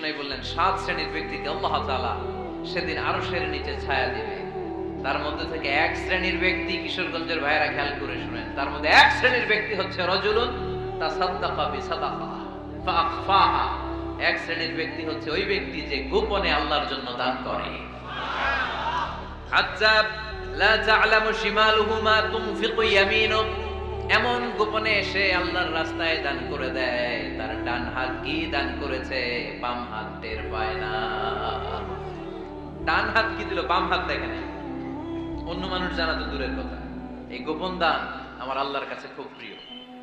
নাই বললেন 7 শ্রেণীর ব্যক্তিকে আল্লাহ তাআলা সেদিন আরশের নিচে ছায়া দিবে। তার মধ্যে থেকে এক শ্রেণীর ব্যক্তি, কিশোরগঞ্জের ভাইরা খেয়াল করে শুনেন, তার মধ্যে এক শ্রেণীর ব্যক্তি হচ্ছে রাজুলুন তাসাদ্দাকা বিসাদাকা ফাআখফাহা। এক শ্রেণীর ব্যক্তি হচ্ছে ওই ব্যক্তি যে গোপনে আল্লাহর জন্য দান করে। হাত্তা লা তা'লামু শিমালুহু মা তুনফিকু ইয়ামিনু, এমন গোপনে এসে আল্লাহর রাস্তায় দান করে দেয়, তার ডান হাত কি দান করেছে বাম হাত টের পায় না। ডান হাত কি দিল, বাম হাত দেখে না। অন্য মানুষ জানা তো দূরের কথা, এই গোপন দান আমার আল্লাহর কাছে খুব প্রিয়।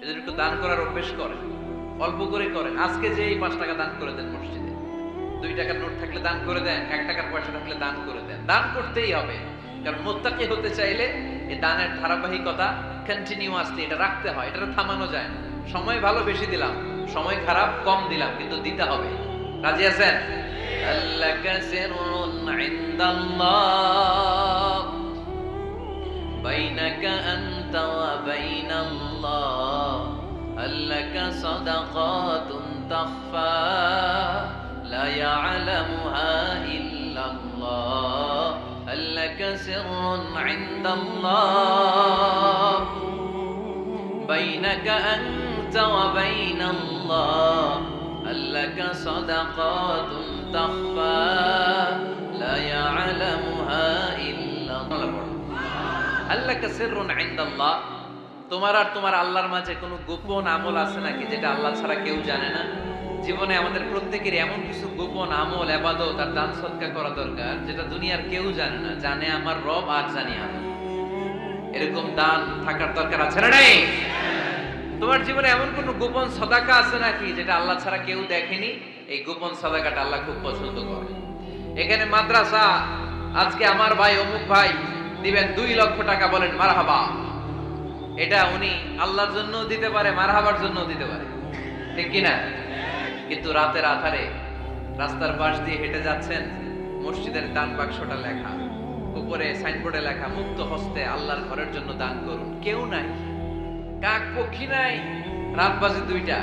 এদের একটু দান করার অভ্যেস করেন, অল্প করে করেন। আজকে যে এই 5 টাকা দান করে দেন মসজিদে, 2 টাকার নোট থাকলে দান করে দেন, 1 টাকার পয়সা থাকলে দান করে দেন। দান করতেই হবে, কারণ মুত্তাকি হতে চাইলে এই দানের ধারাবাহিকতা কন্টিনিউয়াসলি এটা রাখতে হয়, এটা থামানো যায় না। সময় ভালো বেশি দিলাম, সময় খারাপ কম দিলাম, কিন্তু দিতে হবে। রাজি আছেন? আল্লাকা সিররুন ইনদাল্লাহ বাইনাকা আনতা ওয়া বাইনাল্লাহ, আল্লাকা সাদাকাতুন তাখফা লা ইয়ালামুহা ইল্লাল্লাহ, আল্লাকা সিররুন ইনদাল্লাহ বাইনাকা আনতা ওয়া বাইনাল্লাহ, আল্লাকা সাদাকাতুন তাখফা লা ইয়ালামুহা ইল্লাল্লাহ। আল্লাকা সিররুন ইনদাল্লাহ, তোমার আর তোমার আল্লাহর মাঝে কোনো গোপন আমল আছে নাকি যেটা আল্লাহ ছাড়া কেউ জানে না? জীবনে আমাদের প্রত্যেকের এমন কিছু গোপন আমল, ইবাদত আর দান সদকা করা দরকার যেটা দুনিয়ার কেউ জানে না, জানে আমার রব আর জানি আমি। এরকম দান থাকার দরকার আছে না নাই? তোমার জীবনে এমন কোন গোপন সাদাকা আছে নাকি যেটা আল্লাহ ছাড়া কেউ দেখেনি? এই গোপন সাদাকাটা আল্লাহ খুব পছন্দ করে। এখানে মাদ্রাসা, আজকে আমার ভাই অমুক ভাই দিবেন 2 লক্ষ টাকা, বলেন মারহাবা। এটা উনি আল্লাহর জন্য দিতে পারে, মারহাবার জন্য দিতে পারে, ঠিক কি না? কিন্তু রাতের আধারে রাস্তার পাশ দিয়ে হেঁটে যাচ্ছেন, মসজিদের দান বাক্সটা লেখা, উপরে সাইনবোর্ডে লেখা মুক্ত হস্তে আল্লাহর ঘরের জন্য দান করুন। কেউ নাই, কাক পক্ষী নাই, রাত বাজে 2টা,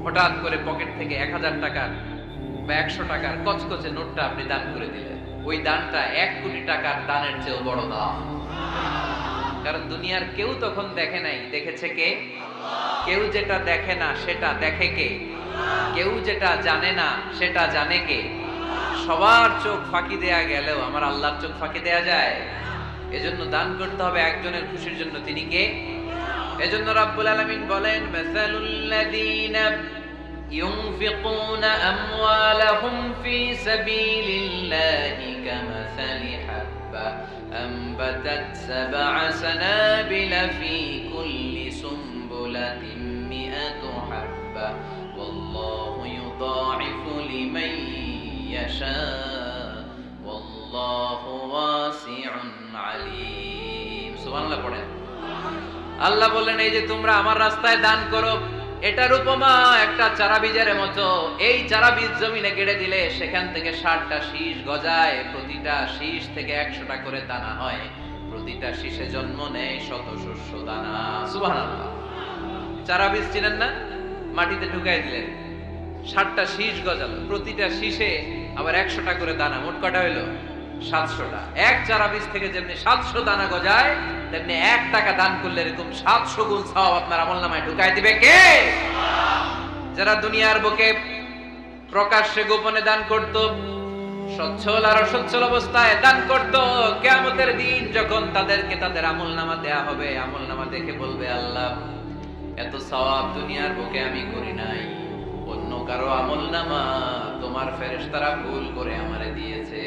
হঠাৎ করে পকেট থেকে 1000 টাকার বা 100 টাকার কচকচে নোটটা আপনি দান করে দিলেন। ওই দানটা 1 কোটি টাকার দানের চেয়েও বড় দান। কারণ দুনিয়ার কেউ তখন দেখে নাই, দেখেছে কে? কেউ যেটা দেখে না সেটা দেখে কে? কেউ যেটা জানে না সেটা জানে কে? সবার চোখ ফাঁকি দেয়া গেলেও আমার আল্লাহর চোখ ফাঁকি দেয়া যায়? এজন্য দান করতে হবে একজনের খুশির জন্য, তিনি কে? এজন্য রাব্বুল আলামিন বলেন, মাসালুল লাযীনা ইউনফিকুনা আমওয়ালাহুম ফি সাবিলিল্লাহি কামাসালি হাব্বা আনবাতাত সাবআ সানাবিলা ফি কুল্লি সুমবুলাতিন মিআতু হাব্বা ওয়াল্লাহু ইউদাঈফু লিমান ইয়াশা ওয়াল্লাহু ওয়াসিউন আলীম। সুবহানাল্লাহ পড়েন। আল্লাহ বললেন, এই যে তোমরা আমার রাস্তায় দান করো, এটার উপমা একটা চারা বীজের মতো। এই চারা বীজ জমিনে গেড়ে দিলে সেখান থেকে 60টা শীষ গজায়, প্রতিটা শীষ থেকে 100টা করে দানা হয়, প্রতিটা শীষে জন্ম নেয় শত শস্য দানা। সুবহানাল্লাহ। চারা বীজ চিনেন না? মাটিতে ঢুকাই দিলেন, 60টা শীষ গজালো, প্রতিটা শীষে আবার 100টা করে দানা, মোট কটা হইলো? 700টা। এক চারা বীজ থেকে যেমনি 700 দানা গজায়, তেমনি 1 টাকা দান করলে এরকম 700 গুণ সওয়াব আপনার আমলনামায় ঢুকাই দিবে কে? যারা দুনিয়ার বুকে প্রকাশ্যে গোপনে দান করত, সচ্ছল আর অসচ্ছল অবস্থায় দান করত, কিয়ামতের দিন যখন তাদেরকে তাদের আমলনামা দেয়া হবে, আমলনামা দেখে বলবে, আল্লাহ এত সওয়াব দুনিয়ার বুকে আমি করি নাই, অন্য কারো আমলনামা তোমার ফেরেশতারা ভুল করে আমারে দিয়েছে।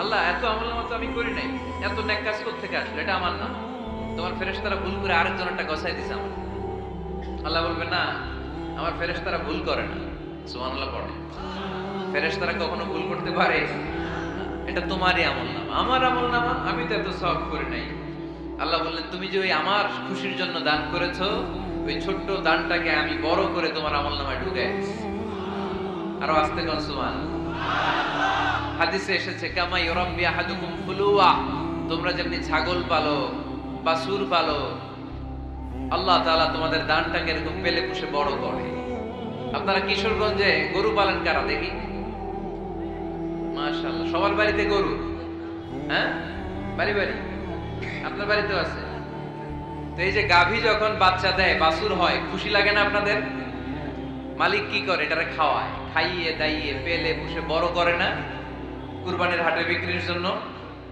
আল্লাহ এত আমলনামা তো আমি করি নাই, এত নেক কাজ কোত্থেকে আসলো? এটা আমার না, তোমার ফেরেশতারা ভুল করে আরেকজনেরটা গছাই দিয়েছে আমার। আল্লাহ বলবে, না, আমার ফেরেশতারা ভুল করে না। সুবহানাল্লাহ পড়ে। ফেরেশতারা কখনো ভুল করতে পারে? এটা তোমারই আমলনামা, আমার আমলনামা, আমি তো এত সওয়াব করি নাই। আল্লাহ বললেন, তুমি যে ওই আমার খুশির জন্য দান করেছো, ওই ছোট্ট দানটাকে আমি বড় করে তোমার আমলনামায় ঢুকাই দিয়েছি। আরো আস্তে কোন সুবহানাল্লাহ। হাদিসে এসেছে, কামা ইউরাব্বি আহাদুকুম ফুলুয়া, তোমরা যেমনি ছাগল পালো, বাছুর পালো, আল্লাহ তাআলা তোমাদের দানটাকে এরকম পেলে পুষে বড় করে। আপনারা কিশোরগঞ্জে গরু পালন কারা দেখি? মাশাআল্লাহ, সবার বাড়িতে গরু। হ্যাঁ, বাড়ি বাড়ি আপনার বাড়িতেও আছে। তো এই যে গাভী যখন বাচ্চা দেয়, বাছুর হয়, খুশি লাগে না আপনাদের? মালিক কি করে? এটারে খাওয়ায়, খাইয়ে দাইয়ে পেলে পুষে বড় করে না কুরবানির হাটে বিক্রির জন্য।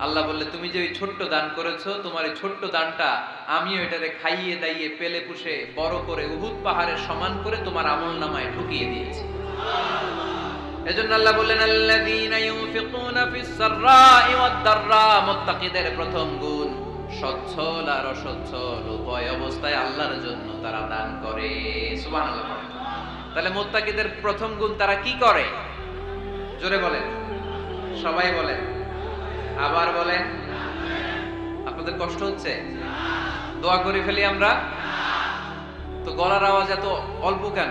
আল্লাহ বললে, তুমি যে ওই ছোট্ট দান করেছো, তোমার এই ছোট্ট দানটা আমিও এটারে খাইয়ে দাইয়ে পেলে পুষে বড় করে উহুদ পাহাড়ের সমান করে তোমার আমলনামায় ঢুকিয়ে দিয়েছি। এজন্য আল্লাহ বললেন, আল্লাযীনা ইউনফিকুনা ফিস সাররাই ওয়াদ দাররা, মুত্তাকিদের প্রথম গুণ সচ্ছল আর অসচ্ছল উভয় অবস্থায় আল্লাহর জন্য তারা দান করে। সুবহানাল্লাহ। তাহলে মুত্তাকিদের প্রথম গুণ তারা কি করে? জোরে বলেন, সবাই বলেন, আবার বলেন। আপনাদের কষ্ট হচ্ছে? দোয়া করে ফেলি আমরা তো। গলার আওয়াজ এত অল্প কেন?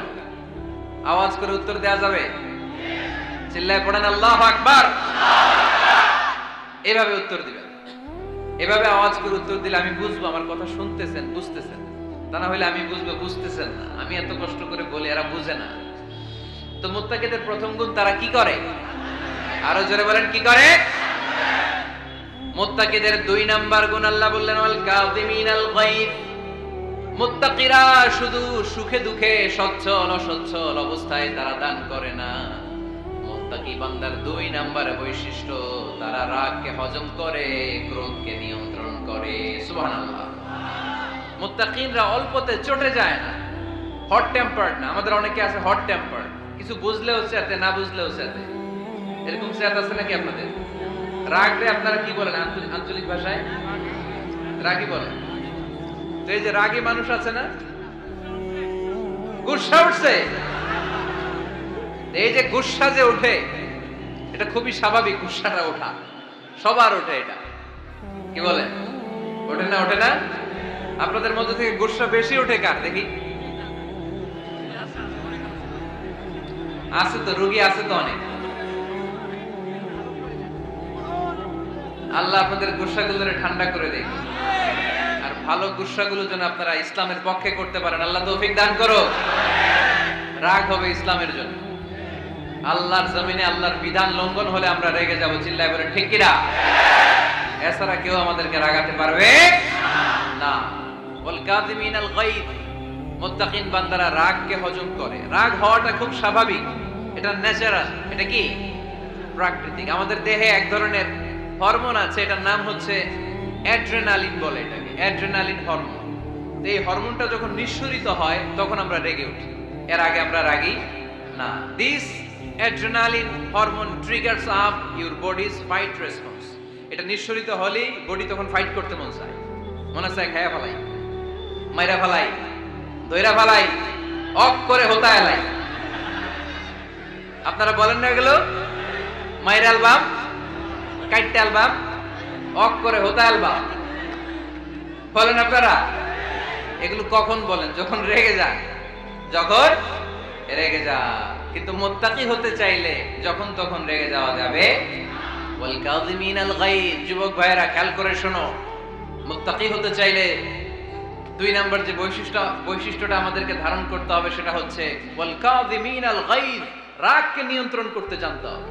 আওয়াজ করে উত্তর দেয়া যাবে? চিল্লায় পড়েন আল্লাহু আকবার। এভাবে উত্তর দিবেন, এভাবে আওয়াজ করে উত্তর দিলে আমি বুঝবো আমার কথা শুনতেছেন, বুঝতেছেন। তা না হলে আমি বুঝবো বুঝতেছেন না। আমি এত কষ্ট করে বলি, এরা বুঝে না। তো মুত্তাকিদের প্রথম গুণ তারা কি করে? আরো জোরে বলেন, কি করে? মুত্তাকিদের 2 নাম্বার গুণ আল্লাহ বললেন, ওয়াল কাযিমিনাল গায়ব। মুত্তাকিরা শুধু সুখে দুঃখে সচ্ছল অসচ্ছল অবস্থায় তারা দান করে না। মুত্তাকি বান্দার 2 নাম্বার বৈশিষ্ট্য, তারা রাগকে হজম করে, ক্রোধকে নিয়ন্ত্রণ করে। সুবহানাল্লাহ। মুত্তাকিনরা অল্পতে চটে যায় না, হট টেম্পার্ড না। আমাদের অনেকে আছে হট টেম্পার্ড, কিছু বুঝলেও চেতে, না বুঝলেও চেতে। এরকম চেত আছে নাকি আপনাদের? রাগরে আপনারা কি বলেন আঞ্চলিক ভাষায়? রাগী বলেন। তো এই যে রাগী মানুষ আছে না, গুসা উঠছে, এই যে গুসা যে ওঠে, এটা খুবই স্বাভাবিক। গুসাটা ওঠা সবার ওঠে, এটা কি বলে? ওঠে না? ওঠে না? আপনাদের মধ্যে থেকে গুসা বেশি ওঠে কার দেখি? আছে তো, রোগী আছে তো অনেক। আল্লাহ আপনাদের গুসাগুলোরে ঠান্ডা করে দেয়, আর ভালো গুসাগুলো যেন আপনারা ইসলামের পক্ষে করতে পারেন। আল্লাহ তৌফিক দান করো। রাগ হবে ইসলামের জন্য। আল্লাহর জমিনে আল্লাহর বিধান লঙ্ঘন হলে আমরা রেগে যাব। চিল্লায় বলে ঠিক কিনা? এছাড়া কেউ আমাদেরকে রাগাতে পারবে না। ওয়াল কাযিমিনাল গায়ব, মুত্তাকিন বান্দারা রাগকে হজম করে। রাগ হওয়াটা খুব স্বাভাবিক, এটা ন্যাচারাল। এটা কি? প্রাকৃতিক। আমাদের দেহে এক ধরনের হরমোন আছে, এটার নাম হচ্ছে অ্যাড্রেনালিন বলে এটাকে, অ্যাড্রেনালিন হরমোন। তো এই হরমোনটা যখন নিঃসরিত হয় তখন আমরা রেগে উঠি, এর আগে আমরা রাগি না। This adrenaline hormone triggers up your bodies fight response. এটা নিঃসরিত হলেই বডি তখন ফাইট করতে মন চায়, মনে চায় খায়া ফেলাই, মাইরা ফেলাই, দইরা ফেলাই, অক করে হোতা এলাই। আপনারা বলেন না এগুলো? মাইরা অ্যালবাম, কাইটটা অ্যালবাম, অক করে হোতা অ্যালবাম বলেন আপনারা? এগুলো কখন বলেন? যখন রেগে যান, যখন রেগে যা। কিন্তু মুত্তাকি হতে চাইলে যখন তখন রেগে যাওয়া যাবে। ওয়াল কাযিমিনাল গায়ব। যুবক ভাইরা খেয়াল করে শোনো, মুত্তাকি হতে চাইলে 2 নাম্বার যে বৈশিষ্ট্যটা আমাদেরকে ধারণ করতে হবে সেটা হচ্ছে ওয়াল কাযিমিনাল গায়ব। রাগকে নিয়ন্ত্রণ করতে জানতে হবে।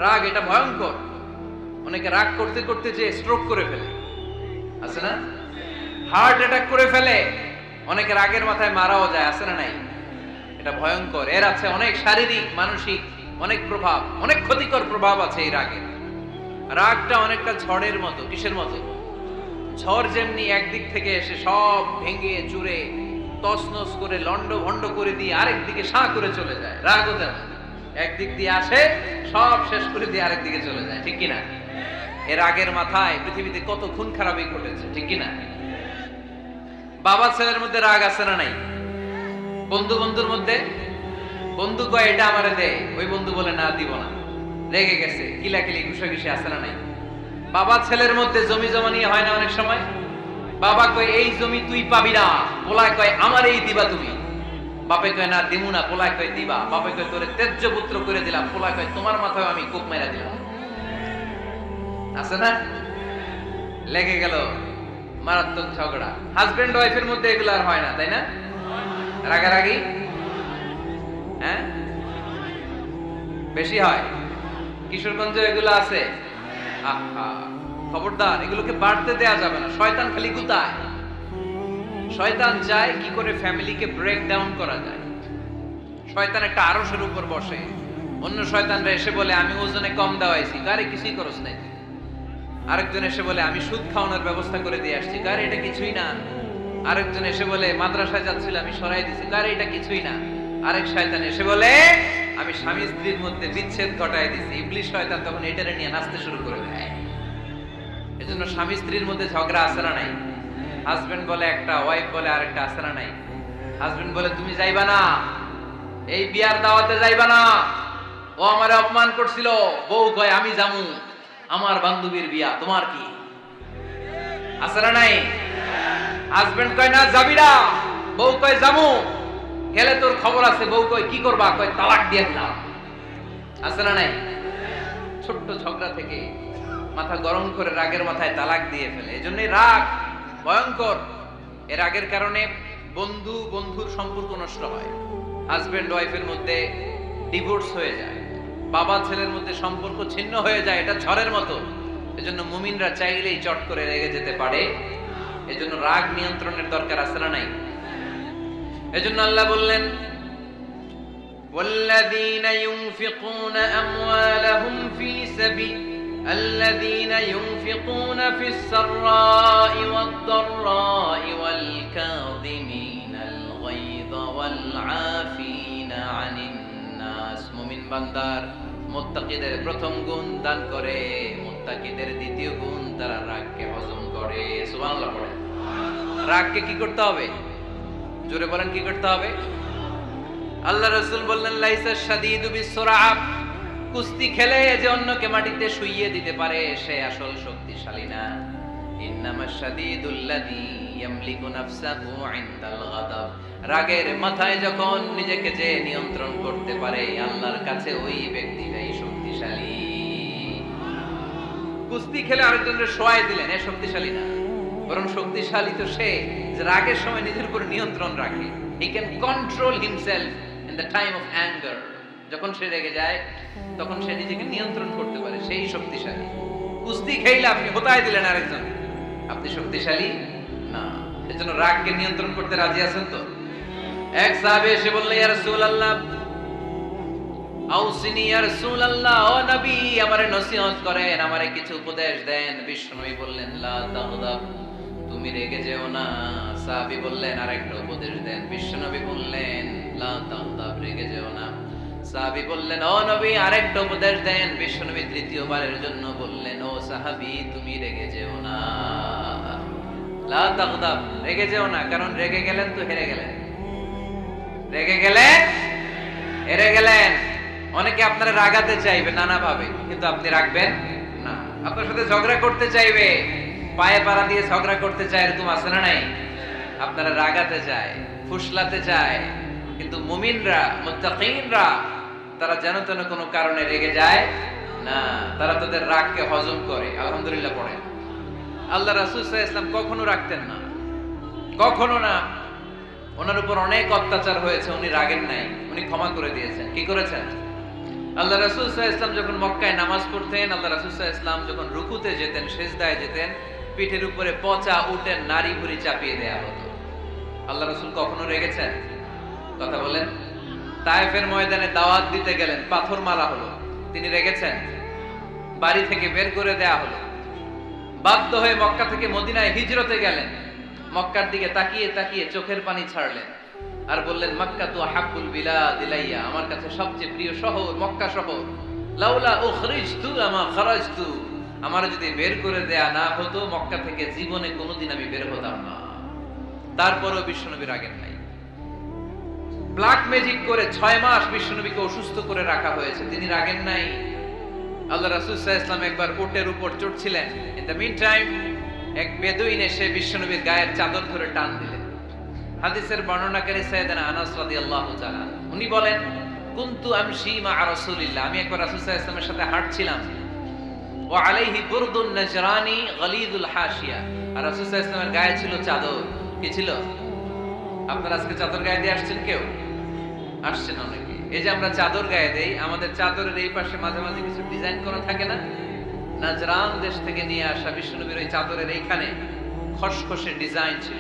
রাগ এটা ভয়ঙ্কর। অনেকে রাগ করতে করতে যে স্ট্রোক করে ফেলে, আছে না? হার্ট অ্যাটাক করে ফেলে। অনেকে রাগের মাথায় মারাও যায়, আছে না নাই? এটা ভয়ঙ্কর। এর আছে অনেক শারীরিক, মানসিক অনেক প্রভাব, অনেক ক্ষতিকর প্রভাব আছে এই রাগের। রাগটা অনেকটা ঝড়ের মতো। কিসের মতো? ঝড় যেমনি একদিক থেকে এসে সব ভেঙে চুরে তছনছ করে লন্ড ভন্ড করে দিয়ে আরেক দিকে সাঁ করে চলে যায়, রাগও তেমন। একদিক দিয়ে আসে, সব শেষ করে দিয়ে আরেক দিকে চলে যায়, ঠিক কিনা? এর আগের মাথায় পৃথিবীতে কত খুন খারাপি ঘটেছে, ঠিক কিনা? বাবা ছেলের মধ্যে রাগ আছে না নাই? বন্ধু বন্ধুর মধ্যে, বন্ধু কয় এটা আমারে দে, ওই বন্ধু বলে না দিব না, রেগে গেছে, কিলাকিলি ঘুষাঘুষি আছে না নাই? বাবা ছেলের মধ্যে জমি জমা নিয়ে হয় না অনেক সময়? বাবা কয় এই জমি তুই পাবি না, পোলায় কয় আমার এই দিবা তুমি। বাপে কয় না দিমু না, পোলায় কয় দিবা। বাপে কয় তোরে তেজ্য পুত্র করে দিলাম, পোলায় কয় তোমার মাথায় আমি কোপ মেরা দিলাম। আছে না? লেগে গেল, মারাত্মক ঝগড়া। হাজবেন্ড ওয়াইফের মধ্যে এগুলো আর হয় না, তাই না? রাগারাগি হ্যাঁ বেশি হয়। কিশোরগঞ্জে এগুলো আছে, খবরদার এগুলোকে বাড়তে দেয়া যাবে না। শয়তান খালি গুতায়। শয়তান চায় কি করে ফ্যামিলিকে ব্রেক ডাউন করা যায়। শয়তান একটা আরশের উপর বসে, অন্য শয়তানরা এসে বলে আমি ওজনে কম দেওয়াইছি, কারে কিছুই করস নাই। আরেকজন এসে বলে আমি সুদ খাওয়ানোর ব্যবস্থা করে দিয়ে আসছি, কারে এটা কিছুই না। আরেকজন এসে বলে মাদ্রাসায় যাচ্ছিল আমি সরাই দিছি, কারে এটা কিছুই না। আরেক শয়তান এসে বলে আমি স্বামী স্ত্রীর মধ্যে বিচ্ছেদ ঘটাই দিছি। ইবলিশ শয়তান তখন এটারে নিয়ে নাচতে শুরু করে দেয়। এজন্য স্বামী স্ত্রীর মধ্যে ঝগড়া আছে না নাই? হাজবেন্ড বলে একটা, ওয়াইফ বলে আরেকটা, আছে না নাই? হাজবেন্ড বলে তুমি যাইবা না, এই বিয়ার দাওয়াতে যাইবা না, ও আমারে অপমান করছিল। বউ কয় আমি যামু, আমার বান্ধবীর বিয়া, তোমার কি? আছে না নাই? হাজবেন্ড কয় না যাবি না, বউ কয় যামু, গেলে তোর খবর আছে। বউ কয় কি করবা? কয় তালাক দিয়ে দিলাম। আছে না নাই? ছোট্ট ঝগড়া থেকে মাথা গরম করে রাগের মাথায় তালাক দিয়ে ফেলে। এজন্যই রাগ ভয়ঙ্কর। এর রাগের কারণে বন্ধু বন্ধুর সম্পর্ক নষ্ট হয়, হাজবেন্ড ওয়াইফের মধ্যে ডিভোর্স হয়ে যায়, বাবা ছেলের মধ্যে সম্পর্ক ছিন্ন হয়ে যায়। এটা ঝড়ের মতো। এজন্য মুমিনরা চাইলেই চট করে রেগে যেতে পারে। এজন্য রাগ নিয়ন্ত্রণের দরকার আছে না নাই? এজন্য আল্লাহ বললেন والذين ينفقون أموالهم في سبيل الذين ينفقون في السراء والضراء والكاظمين الغيظ والعافين عن الناس। মুমিন বান্দার মুত্তাকিদের প্রথম গুণ দান করে, মুত্তাকিদের দ্বিতীয় গুণ তারা রাগকে হজম করে। সুবহানাল্লাহ পড়ে। রাগকে কি করতে হবে? জোরে বলেন কি করতে হবে? আল্লাহ রাসূল বললেন লাইসা শাদীদু বিসসুরআ, কুস্তি খেলে যে অন্যকে মাটিতে শুইয়ে দিতে পারে সে আসল শক্তিশালী না। ইন্নামাশ শাদীদুল্লাযী ইয়ামলিকু নাফসাহু ইনদাল গাদাব, রাগের মাথায় যখন নিজেকে যে নিয়ন্ত্রণ করতে পারে আল্লাহর কাছে ওই ব্যক্তিটাই শক্তিশালী। কুস্তি খেলে আরেকজনের শোয়াই দিলেন, এ শক্তিশালী না। বরং শক্তিশালী তো সে যে রাগের সময় নিজের উপর নিয়ন্ত্রণ রাখে। He can control himself in the time of anger. যখন সে রেগে যায় তখন সে নিজেকে নিয়ন্ত্রণ করতে পারে, সেই শক্তিশালী। কুস্তি খেলে আপনি হোতায় দিলেন আরেকজন, আপনি শক্তিশালী না। এজন্য রাগকে নিয়ন্ত্রণ করতে রাজি আছেন তো? এক সাহাবী এসে বললেন ইয়া রাসূলুল্লাহ আউসিনি ইয়া রাসূলুল্লাহ, ও নবী আমারে নসিহত করেন, আমারে কিছু উপদেশ দেন। বিশ্বনবী বললেন লা তাগদাব, তুমি রেগে যেও না। সাহাবী বললেন আরেকটা উপদেশ দেন। বিশ্বনবী বললেন লা তাগদাব, রেগে যেও না। সাহাবী বললেন ও নবী আরেকটা উপদেশ দেন। বিশ্বনবী তৃতীয়বারের জন্য বললেন ও সাহাবী তুমি রেগে যেও না, লা তাগদাব, রেগে যেও না। কারণ রেগে গেলেন তো হেরে গেলেন, রেগে গেলেন হেরে গেলেন। অনেকে আপনারা রাগাতে চাইবে নানা ভাবে, কিন্তু আপনি রাখবেন না। আপনার সাথে ঝগড়া করতে চাইবে, পায়ে পাড়া দিয়ে ঝগড়া করতে চায়, এরকম আছে না নাই? আপনারা রাগাতে চায়, ফুসলাতে চায়, কিন্তু মুমিনরা মুত্তাকিনরা তারা যেন তেন কোনো কারণে রেগে যায় না, তারা তাদের রাগকে হজম করে। আলহামদুলিল্লাহ পড়ে। আল্লাহ রাসূল সাল্লাল্লাহু আলাইহি ওয়াসাল্লাম কখনো রাখতেন না, কখনো না। ওনার উপর অনেক অত্যাচার হয়েছে, উনি রাগেন নাই, উনি ক্ষমা করে দিয়েছেন। কি করেছেন? আল্লাহ রাসূল সাল্লাল্লাহু আলাইহি ওয়াসাল্লাম যখন মক্কায় নামাজ পড়তেন, আল্লাহ রাসূল সাল্লাল্লাহু আলাইহি ওয়াসাল্লাম যখন রুকুতে যেতেন, সিজদায় যেতেন, পিঠের উপরে পচা উটের নাড়ি ভুঁড়ি চাপিয়ে দেয়া হতো। আল্লাহ রাসূল কখনো রেগেছেন? কথা বলেন। তায়েফের ময়দানে দাওয়াত দিতে গেলেন, পাথর মারা হলো, তিনি রেগেছেন? বাড়ি থেকে বের করে দেয়া হলো, বাধ্য হয়ে মক্কা থেকে মদিনায় হিজরতে গেলেন। মক্কার দিকে তাকিয়ে তাকিয়ে চোখের পানি ছাড়লেন আর বললেন মক্কা তু হাব্বুল বিলাদ ইলাইয়া, আমার কাছে সবচেয়ে প্রিয় শহর মক্কা শহর। লাউলা উখরিজতু আমা খারাজতু, আমার যদি বের করে দেয়া না হতো মক্কা থেকে জীবনে কোনোদিন আমি বের হতাম না। তারপরও বিশ্বনবী রাগেন নাই। ব্ল্যাক ম্যাজিক করে 6 মাস বিশ্বনবীকে অসুস্থ করে রাখা হয়েছে, তিনি রাগেন নাই। আল্লাহ রাসূল সাল্লাল্লাহু আলাইহি ওয়াসাল্লাম একবার উটের উপর চড়ছিলেন। ইন দ্য মিন টাইম এক বেদুইন এসে বিশ্বনবীর গায়ের চাদর ধরে টান দিলেন। হাদিসের বর্ণনাকারী সাইয়েদনা আনাস রাদিয়াল্লাহু তাআলা উনি বলেন কুনতু আমশি মা রাসূলিল্লাহ, আমি একবার রাসূল সাল্লাল্লাহু আলাইহি ওয়াসাল্লামের সাথে হাঁটছিলাম। ওয়া আলাইহি বুরদুন নাজরানি গলিদুল হাশিয়া, আর রাসূল সাল্লাল্লাহু আলাইহি ওয়াসাল্লামের গায়ে ছিল চাদর। কি ছিল? আপনারা আজকে চাদর গায়ে দিয়ে আসছেন? কেউ আসছেন? অনেকে এই যে আমরা চাদর গায়ে দেই, আমাদের চাদরের এই পাশে মাঝে মাঝে কিছু ডিজাইন করা থাকে না? নাজরান দেশ থেকে নিয়ে আসা বিশ্বনবীর ওই চাদরের এইখানে খসখসে ডিজাইন ছিল।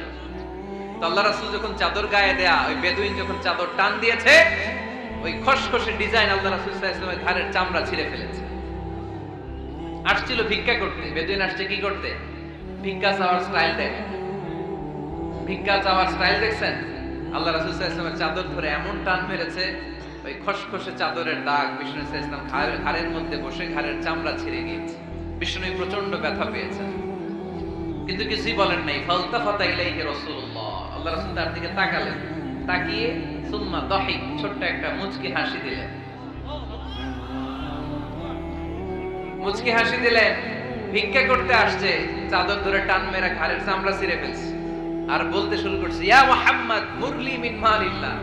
তো আল্লাহ রাসূল যখন চাদর গায়ে দেয়া, ওই বেদুইন যখন চাদর টান দিয়েছে, ওই খসখসে ডিজাইন আল্লাহ রাসূল সাল্লাল্লাহু আলাইহি ওয়াসাল্লামের ঘাড়ের চামড়া ছিঁড়ে ফেলেছে। আসছিল ভিক্ষা করতে, বেদুইন আসছে কি করতে? ভিক্ষা চাওয়ার স্টাইল দেখেন, ভিক্ষা চাওয়ার স্টাইল দেখছেন? আল্লাহ রাসূল সাল্লাল্লাহু আলাইহি ওয়াসাল্লামের চাদর ধরে এমন টান মেরেছে, ওই খসখসে চাদরের দাগ বিষ্ণু সাল্লাল্লাহু আলাইহি ওয়াসাল্লাম ঘাড়ের মধ্যে বসে ঘাড়ের চামড়া ছিঁড়ে গিয়েছে। বিষ্ণু প্রচন্ড ব্যথা পেয়েছেন, কিন্তু কিছুই বলেন নাই। ফালতাফাতা ইলাইহি রাসূলুল্লাহ, আল্লাহ রাসূল তার দিকে তাকালেন, তাকিয়ে সুম্মা দাহিক, ছোট্ট একটা মুচকি হাসি দিলেন। মুচকি হাসি দিলেন, ভিক্ষা করতে আসছে, চাদর ধরে টান মেরে ঘাড়ের চামড়া ছিঁড়ে ফেলছে, আর বলতে শুরু করছে, ইয়া মুহাম্মদ মুরলি মিন মালিল্লাহ,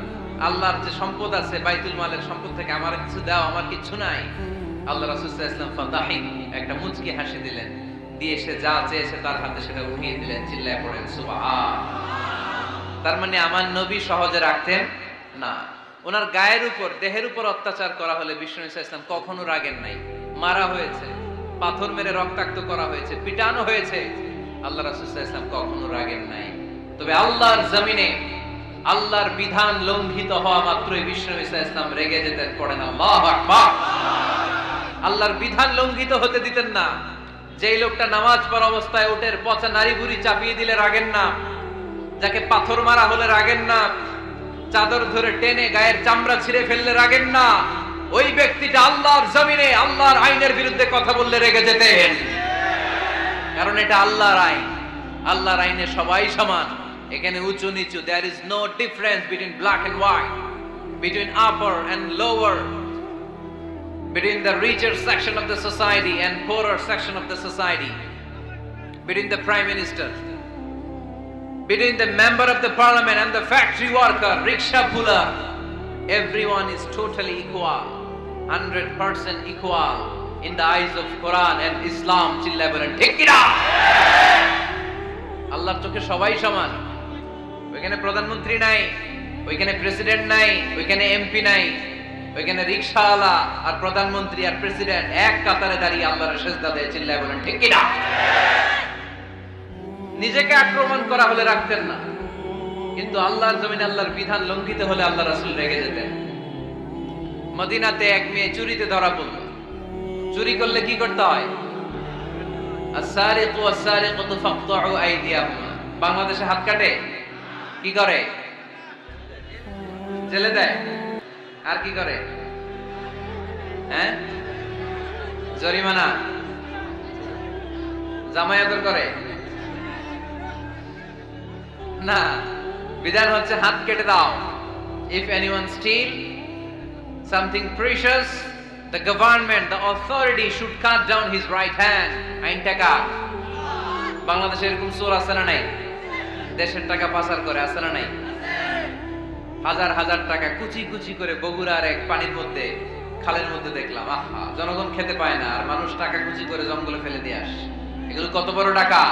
আল্লাহর যে সম্পদ আছে বাইতুল মালের সম্পদ থেকে আমার কিছু দাও, আমার কিছু নাই। আল্লাহ রাসূল সাল্লাল্লাহু আলাইহি ওয়াসাল্লাম ফাদাহিক, একটা মুচকি হাসি দিলেন, দিয়ে সে যা চেয়েছে তার হাতে সেটা উঠিয়ে দিলেন। চিল্লায় পড়েন সুবহান। তার মানে আমার নবী সহজে রাখতেন না। ওনার গায়ের উপর, দেহের উপর অত্যাচার করা হলে বিষ্ণু সাল্লাল্লাহু আলাইহি ওয়াসাল্লাম কখনো রাগেন নাই। মারা হয়েছে, পাথর মেরে রক্তাক্ত করা হয়েছে, পিটানো হয়েছে, আল্লাহ রাসূল সাল্লাল্লাহু আলাইহি ওয়াসাল্লাম কখনো রাগেন নাই। তবে আল্লাহর জমিনে আল্লাহর বিধান লঙ্ঘিত হওয়া মাত্রই বিষ্ণু সাল্লাল্লাহু আলাইহি ওয়াসাল্লাম রেগে যেতেন। পড়েন আল্লাহু আকবার। আল্লাহর বিধান লঙ্ঘিত হতে দিতেন না। যেই লোকটা নামাজ পড়া অবস্থায় উটের পচা নারী বুড়ি চাপিয়ে দিলে রাগেন না, যাকে পাথর মারা হলে রাগেন না, চাদর ধরে টেনে গায়ের চামড়া ছিঁড়ে ফেললে রাগেন না, ওই ব্যক্তিটা আল্লাহর জমিনে আল্লাহর আইনের বিরুদ্ধে কথা বললে রেগে যেতেন। কারণ এটা আল্লাহর আইন, আল্লাহর আইনে সবাই সমান। এখানে উঁচু নিচু, there is no difference between black and white, between upper and lower, between the richer section of the society and poorer section of the society, between the prime minister, between the member of the parliament and the factory worker, rickshaw puller. Everyone is totally equal, 100% equal in the eyes of Quran and Islam. চিল্লায় বলেন ঠিক কি না? আল্লাহর চোখে সবাই সমান। ওইখানে প্রধানমন্ত্রী নাই, ওইখানে প্রেসিডেন্ট নাই, ওইখানে এমপি নাই, ওইখানে রিকশাওয়ালা আর প্রধানমন্ত্রী আর প্রেসিডেন্ট এক কাতারে দাঁড়িয়ে আল্লাহর সিজদা দেয়। চিল্লায় বলেন ঠিক কি না? নিজেকে আক্রমণ করা হলে রাখতেন না, কিন্তু আল্লাহর জমিনে আল্লাহর বিধান লঙ্ঘিত হলে আল্লাহ রাসূল রেগে যেতেন। মদিনাতে এক মেয়ে চুরিতে ধরা পড়ল। চুরি করলে কি করতে হয়? আস-সারিকু ওয়াস-সারিকাতু ফাকতাউ আইদিয়াহুমা। বাংলাদেশে হাত কাটে, কি করে? জেলে দেয়। আর কি করে? হ্যাঁ, জরিমানা, জামায়াত করে না। বিধান হচ্ছে হাত কেটে দাও। If anyone steal something precious, the government, the authority should cut down his right hand. আইনটা কার? বাংলাদেশে এরকম চোর আছে না নাই? দেশের টাকা পাচার করে, আছে না নাই? হাজার হাজার টাকা কুচি কুচি করে বগুড়ার এক পানির মধ্যে, খালের মধ্যে দেখলাম। আহা, জনগণ খেতে পায় না আর মানুষ টাকা কুচি করে জঙ্গলে ফেলে দিয়ে আসে। এগুলো কত বড় টাকা!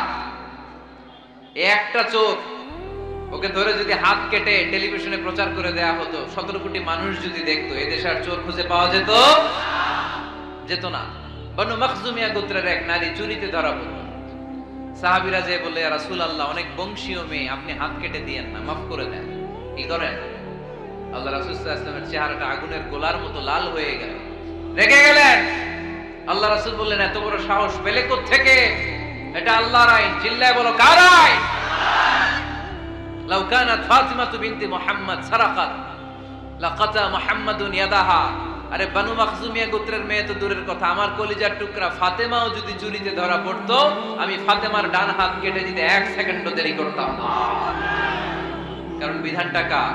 একটা চোর, ওকে ধরে যদি হাত কেটে টেলিভিশনে প্রচার করে দেয়া হতো, 17 কোটি মানুষ যদি দেখতো, এই দেশে আর চোর খুঁজে পাওয়া যেত না। বনু মখজুমিয়া গোত্রের এক নারী চুরিতে ধরা পড়ল। সাহাবীরা যে বললে, ইয়া রাসূলুল্লাহ, অনেক বংশীয় মেয়ে, আপনি হাত কেটে দিয়েন না, মাফ করে দেন। কি করেন? আল্লাহ রাসূল সাল্লাল্লাহু আলাইহি ওয়াসাল্লামের চেহারাটা আগুনের গোলার মতো লাল হয়ে গেল, রেগে গেলেন। আল্লাহ রাসূল বললেন, এত বড় সাহস পেলে কোত্থেকে? এটা আল্লাহর আইন। চিল্লায় বলো, কার আইন? লাউ কানাত ফাতিমাতু বিনতি মুহাম্মদ সারাকাত লাকাতা মুহাম্মাদুন ইয়াদাহা। আরে বনু মখজুমিয়া গোত্রের মেয়ে তো দূরের কথা, আমার কলিজার টুকরা ফাতেমাও যদি চুরিতে ধরা পড়তো, আমি ফাতেমার ডান হাত কেটে দিতে 1 সেকেন্ডও দেরি করতাম না। কারণ বিধানটা কার?